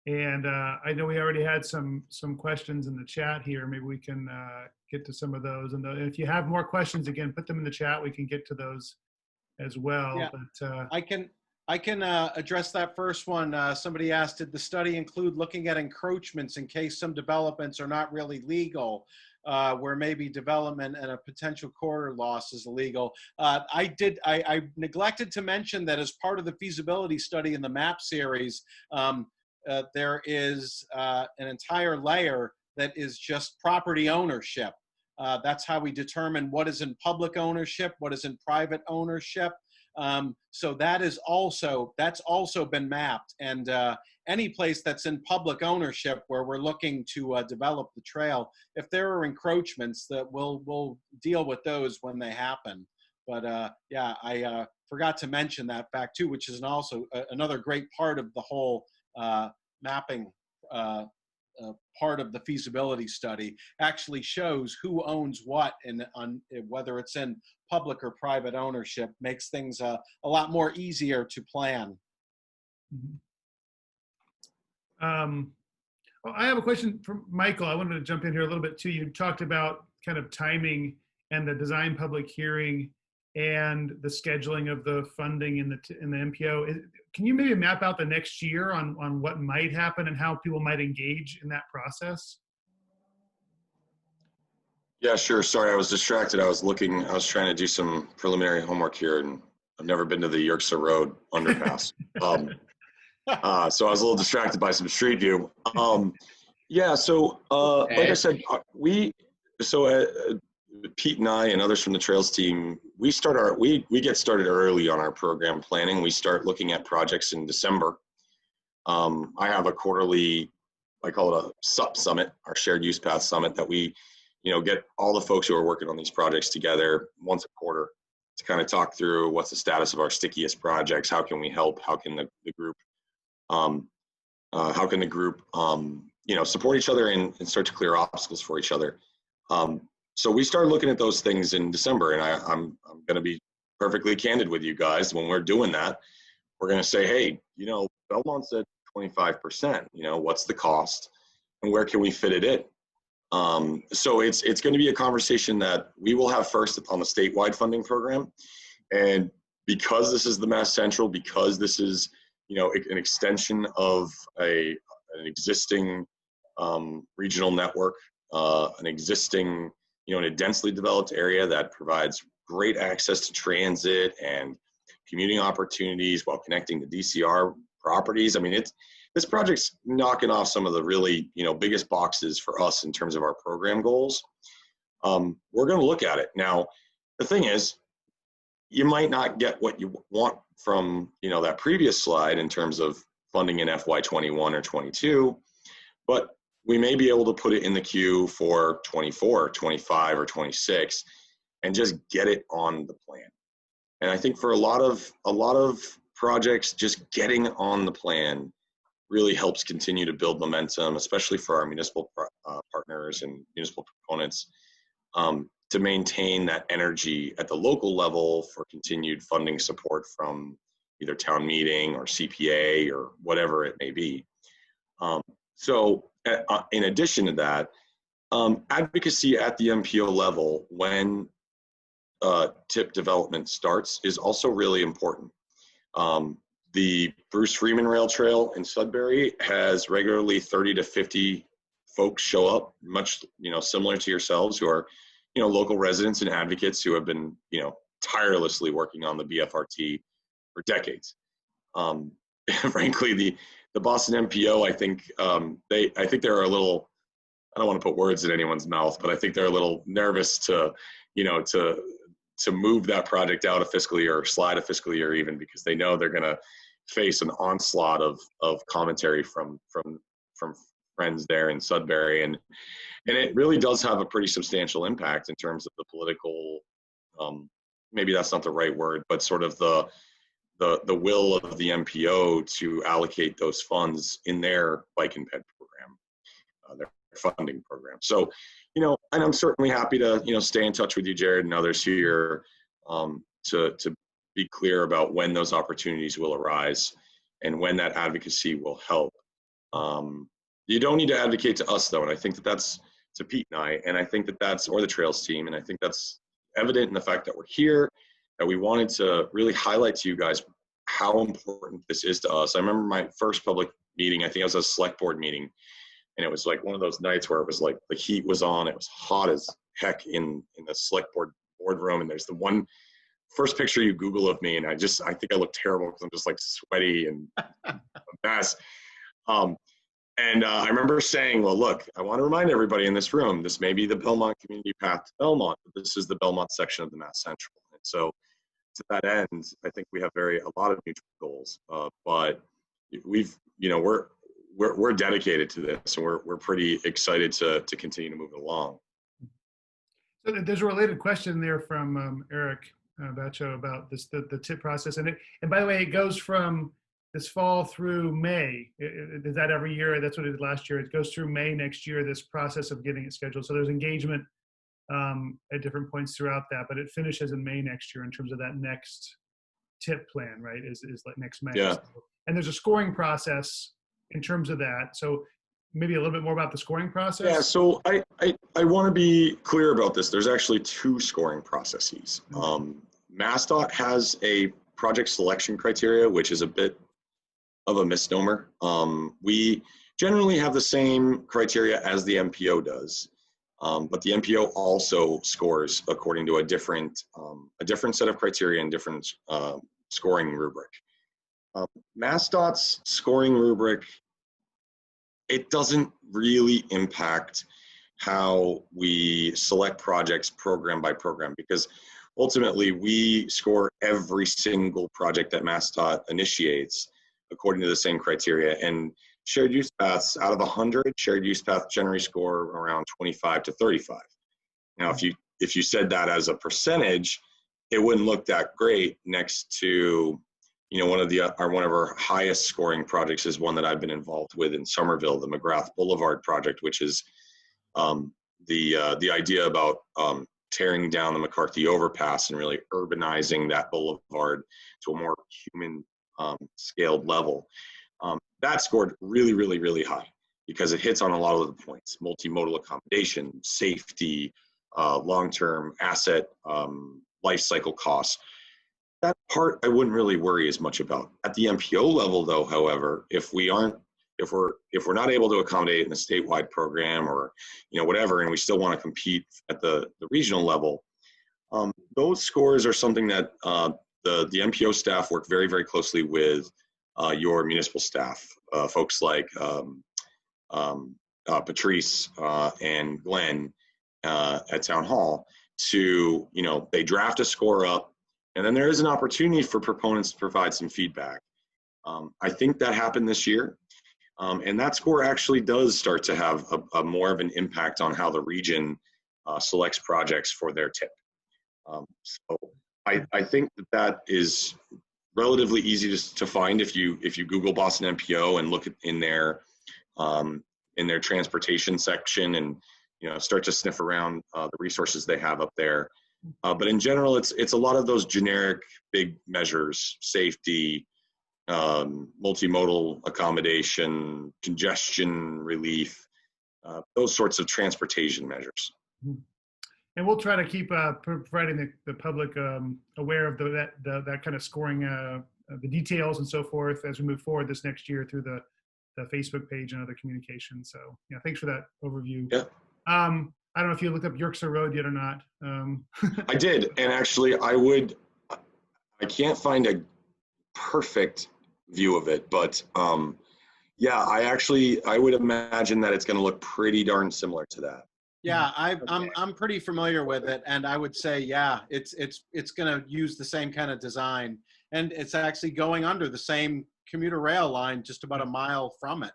And I know we already had some questions in the chat here. Maybe we can get to some of those. And if you have more questions, again, put them in the chat. We can get to those as well. Yeah, but I can address that first one. Somebody asked, did the study include looking at encroachments in case some developments are not really legal, where maybe development and a potential corridor loss is illegal? I neglected to mention that as part of the feasibility study in the MAP series, there is an entire layer that is just property ownership. That's how we determine what is in public ownership, what is in private ownership. So that's also been mapped, and any place that's in public ownership where we're looking to develop the trail, if there are encroachments, that we'll deal with those when they happen. But yeah, I forgot to mention that fact too, which is also another great part of the whole mapping part of the feasibility study. Actually shows who owns what, and whether it's in public or private ownership, makes things a lot more easier to plan. Well, I have a question for Michael. I wanted to jump in here a little bit too. You talked about kind of timing and the design public hearing and the scheduling of the funding in the MPO. Can you maybe map out the next year on what might happen and how people might engage in that process? Yeah, sure. Sorry, I was distracted. I was trying to do some preliminary homework here, and I've never been to the Yerkes Road underpass. So I was a little distracted by some street view. Yeah, so like I said, Pete and I and others from the Trails team, we get started early on our program planning. We start looking at projects in December. I have a quarterly, I call it a SUP summit, our shared use path summit, that we get all the folks who are working on these projects together once a quarter to kind of talk through what's the status of our stickiest projects, how can we help, how can the group support each other and start to clear obstacles for each other. So we started looking at those things in December, and I'm going to be perfectly candid with you guys. When we're doing that, we're going to say, hey, Belmont's at 25%, what's the cost and where can we fit it in? So it's going to be a conversation that we will have first on the statewide funding program. And because this is the Mass Central, because this is, you know, an extension of an existing regional network, an existing, you know, in a densely developed area that provides great access to transit and commuting opportunities while connecting to DCR properties. I mean, this project's knocking off some of the really, you know, biggest boxes for us in terms of our program goals. We're going to look at it. Now, the thing is, you might not get what you want from, you know, that previous slide in terms of funding in FY21 or 22, but we may be able to put it in the queue for 24, 25, or 26 and just get it on the plan. And I think for a lot of projects, just getting on the plan really helps continue to build momentum, especially for our municipal partners and municipal proponents, to maintain that energy at the local level for continued funding support from either town meeting or CPA or whatever it may be. So in addition to that, advocacy at the MPO level when TIP development starts is also really important. The Bruce Freeman Rail Trail in Sudbury has regularly 30 to 50 folks show up, much, you know, similar to yourselves, who are, you know, local residents and advocates who have been, you know, tirelessly working on the BFRT for decades. Frankly, the Boston MPO, I think they're a little, I don't want to put words in anyone's mouth, but I think they're a little nervous to, you know, to move that project out a fiscal year or slide a fiscal year even, because they know they're going to face an onslaught of commentary from friends there in Sudbury. And it really does have a pretty substantial impact in terms of the political, maybe that's not the right word, but sort of the will of the MPO to allocate those funds in their bike and ped program, their funding program. So, you know, and I'm certainly happy to, you know, stay in touch with you, Jarrod, and others here to be clear about when those opportunities will arise and when that advocacy will help. You don't need to advocate to us, though, and I think that's to Pete and I think that's, or the Trails team, and I think that's evident in the fact that we're here, that we wanted to really highlight to you guys how important this is to us. I remember my first public meeting, I think it was a select board meeting, and it was like one of those nights where it was like the heat was on, it was hot as heck in the select boardroom, and there's the one first picture you Google of me, and I think I look terrible because I'm just like sweaty and a mess. And I remember saying, well, look, I want to remind everybody in this room, this may be the Belmont Community Path to Belmont, but this is the Belmont section of the Mass Central. And so to that end, I think we have a lot of mutual goals, but we've, you know, we're dedicated to this, and we're pretty excited to continue to move it along. So there's a related question there from Eric Bacho about the TIP process. And by the way, it goes from this fall through May. Is that every year? That's what it did last year. It goes through May next year, this process of getting it scheduled. So there's engagement at different points throughout that, but it finishes in May next year in terms of that next TIP plan, right? Is like next May. Yeah. And there's a scoring process in terms of that. So maybe a little bit more about the scoring process. Yeah, so I want to be clear about this. There's actually two scoring processes. MassDOT has a project selection criteria, which is a bit of a misnomer. We generally have the same criteria as the MPO does, but the MPO also scores according to a different set of criteria and different scoring rubric. MassDOT's scoring rubric, it doesn't really impact how we select projects program by program, because ultimately we score every single project that MassDOT initiates according to the same criteria. And shared use paths, out of 100, shared use paths generally score around 25 to 35. Now, if you said that as a percentage, it wouldn't look that great next to, you know, one of our highest scoring projects is one that I've been involved with in Somerville, the McGrath Boulevard project, which is the idea about tearing down the McCarthy overpass and really urbanizing that boulevard to a more human scaled level. That scored really, really, really high. because it hits on a lot of the points: multimodal accommodation, safety, long-term asset life cycle costs. That part I wouldn't really worry as much about. At the MPO level, though, however, if we're not able to accommodate in a statewide program or whatever, and we still want to compete at the regional level, those scores are something that the MPO staff work very, very closely with your municipal staff, folks like Patrice and Glenn at Town Hall, to they draft a score up. And then there is an opportunity for proponents to provide some feedback. I think that happened this year. And that score actually does start to have a more of an impact on how the region selects projects for their TIP. So I think that is relatively easy to find if you Google Boston MPO and look in their transportation section and start to sniff around the resources they have up there. But in general, it's a lot of those generic big measures: safety, multimodal accommodation, congestion relief, those sorts of transportation measures. And we'll try to keep providing the public aware of that kind of scoring, the details and so forth as we move forward this next year through the Facebook page and other communication. So thanks for that overview. Yeah. I don't know if you looked up Yorkshire Road yet or not. I did, and actually I can't find a perfect view of it, but yeah, I would imagine that it's going to look pretty darn similar to that. Yeah, I'm pretty familiar with it, and I would say, yeah, it's going to use the same kind of design, and it's actually going under the same commuter rail line, just about a mile from it.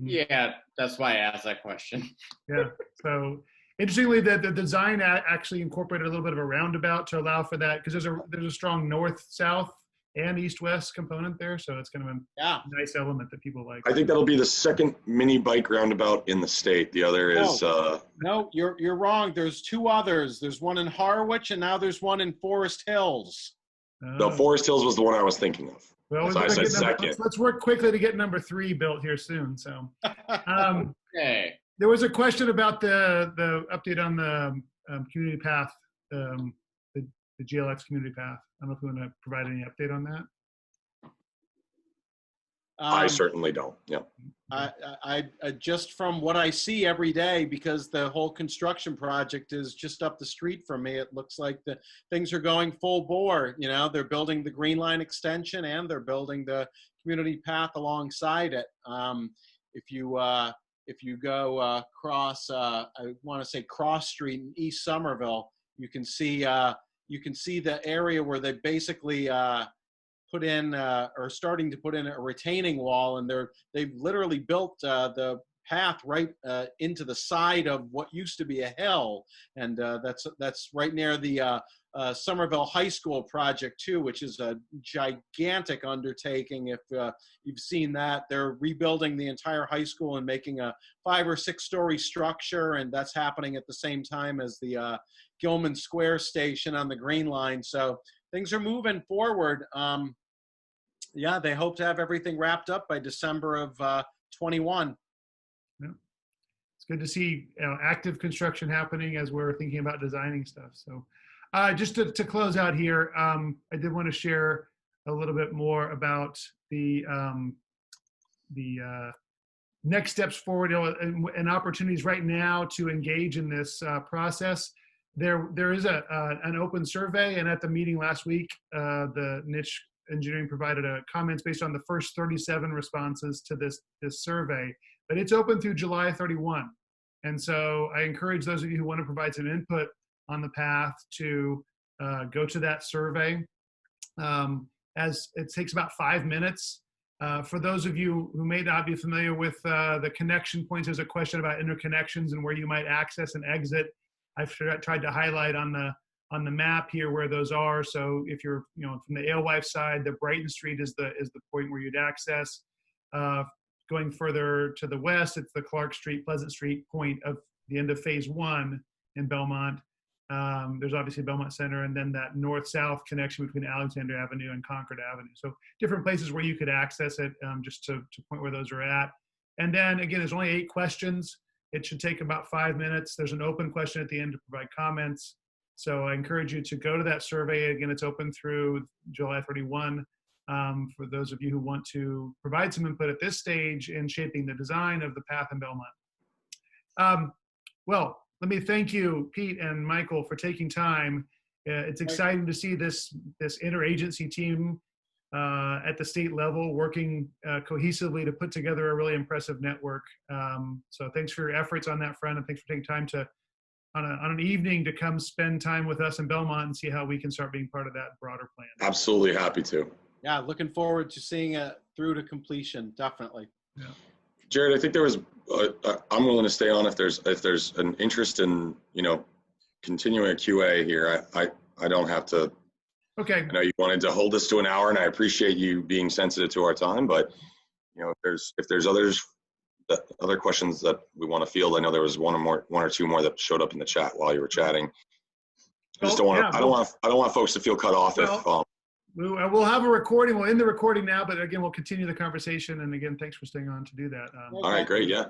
Yeah, that's why I asked that question. Yeah. So interestingly, the design actually incorporated a little bit of a roundabout to allow for that, because there's a strong north-south and east-west component there. So it's kind of a nice element that people like. I think that'll be the second mini bike roundabout in the state. The other is no, you're wrong. There's two others. There's one in Harwich, and now there's one in Forest Hills. No, Forest Hills was the one I was thinking of. Well, so I said second. Let's work quickly to get number 3 built here soon. So, Okay. There was a question about the update on the community path, the GLX community path. I don't know if you want to provide any update on that. I certainly don't. Yeah. I just from what I see every day, because the whole construction project is just up the street from me, it looks like the things are going full bore. They're building the Green Line extension and they're building the community path alongside it. If you go across, I want to say Cross Street in East Somerville, you can see the area where they basically put in or starting to put in a retaining wall, and they've literally built the path right into the side of what used to be a hill, and that's right near the Somerville High School project too, which is a gigantic undertaking. If you've seen that, they're rebuilding the entire high school and making a 5 or 6 story structure, and that's happening at the same time as the Gilman Square station on the Green Line. So things are moving forward. Yeah, they hope to have everything wrapped up by December of 21. Yeah. It's good to see active construction happening as we're thinking about designing stuff. So just to close out here, I did want to share a little bit more about the next steps forward and opportunities right now to engage in this process. There is an open survey, and at the meeting last week, the niche engineering provided comments based on the first 37 responses to this survey, but it's open through July 31. And so I encourage those of you who want to provide some input on the path to go to that survey. As it takes about 5 minutes. For those of you who may not be familiar with the connection points, there's a question about interconnections and where you might access and exit. I've tried to highlight on the map here where those are. So if you're from the Alewife side, the Brighton Street is the point where you'd access. Going further to the west, it's the Clark Street, Pleasant Street point of the end of phase 1 in Belmont. There's obviously Belmont Center, and then that north-south connection between Alexander Avenue and Concord Avenue. So different places where you could access it, just to point where those are at. And then again, there's only 8 questions. It should take about 5 minutes. There's an open question at the end to provide comments. So I encourage you to go to that survey. Again, it's open through July 31 for those of you who want to provide some input at this stage in shaping the design of the path in Belmont. Well, let me thank you, Pete and Michael, for taking time. It's exciting to see this interagency team at the state level working cohesively to put together a really impressive network. So thanks for your efforts on that front, and thanks for taking time to on an evening to come spend time with us in Belmont and see how we can start being part of that broader plan. Absolutely happy to. Yeah, looking forward to seeing it through to completion, definitely. Yeah. Jarrod, I think there was, I'm willing to stay on if there's an interest in, continuing a QA here. I don't have to. Okay. I know you wanted to hold this to an hour, and I appreciate you being sensitive to our time, but if there's other questions that we want to field, I know there was one or two more that showed up in the chat while you were chatting. I just don't want folks to feel cut off. We'll have a recording. We'll end the recording now, but again, we'll continue the conversation. And again, thanks for staying on to do that. All right, great. Yeah.